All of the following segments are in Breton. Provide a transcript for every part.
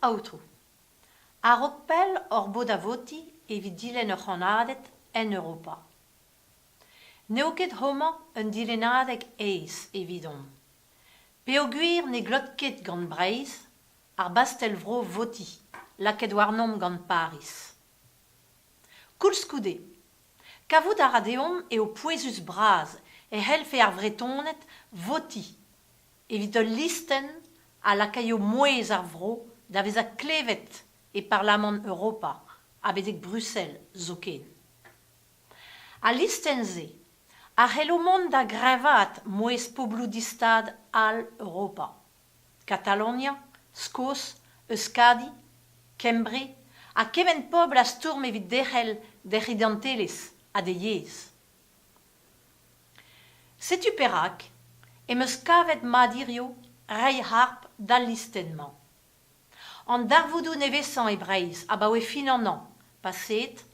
outro. A roppel orbo da voti evit dilen ur c'hanadet en Europa. Neoket homa un dilenadeg eis evidon. Pe o gwir ne glotket gant Breiz, ar bastel vro voti, laket warnom gant Paris. Koulskoude, kavout a radeom eo pouezus braz e helfe ar vretonet voti, evit ul listen a lakaio mouez ar vro da vez a klevet e Parlament Europa, a bedek Bruxelles zo ken. A listen ze, a c'hellomont da grevat mouez pobloudistad al Europa. Catalonia, Skos, Euskadi, Kembre, a kemen pobl a stourm evit derc'hel d'er idantelez a de yez. Setu perak, emeus kavet madirio rei harp dal listenman. An darvoudou nevesan e Breiz a baoe fin an an, paset,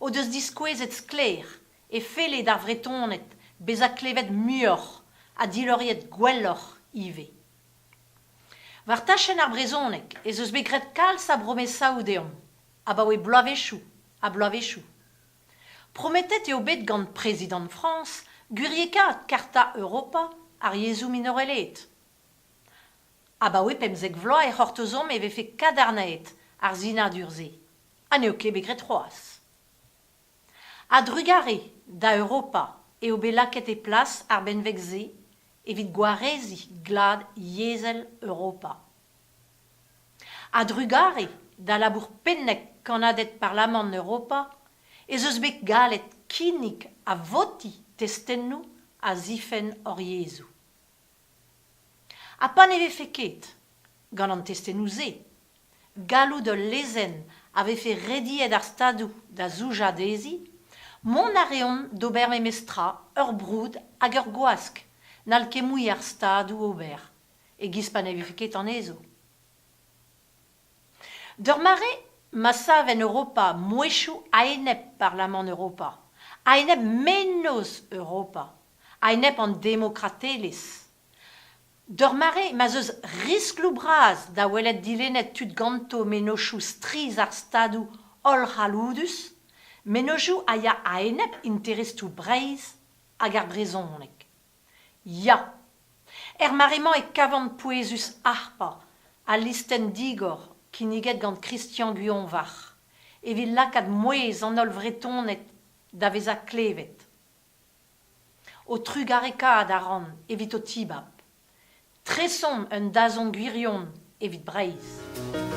o deus diskouezet skler e fele d'ar vretonet bez a klevet muor a diloriet gwelloc'h ive. Var tachen ar brezonek ez eus begret kalz a bromesaou deom, a baoe bloavechou. Prometet eo bet gant prezident France gurieka karta Europa ar yezou minorelet. A baoe pemzek vloa e c'hortozom e vefe kadarnaet ar zina d'urze. A neo ket begret c'hoaz. A drugare da Europa eo bet laket e plas ar benveg ze evit gwarezi glad yezel Europa. A drugare da labour pennek kanadet Parlament Europa ez eus bet galet kinnig a voti testennou a zifen hor yezou. A pa ne vefe ket, gant an testennou ze, galou de lezen a vefe rediet ar stadou da zouja dezi, mon a reon d'ober memestra ur broud hag ur gwask, n'al ket mouy ar stadou ober, e giz pa ne vefe ket an ezo. D'ur mare, ma sav en Europa mouechou a enep Parlament Europa, a enep menos Europa, a enep an demokratelez. D'ur mare, ma zeus risklou braz da welet dilenet tud ganto menochou striz ar stadou ol c'haloudus, menojou a ya a enep interestou Breiz hag ar brezonek. Ya, marement e kavant pouezus arpa a listen digor kiniget gant Christian Guyon var, evit lakad mouez an ol vretonet da vez a klevet. O trugarekad a ran evit o tibab. Tresom un dazon gwirion evit Breiz.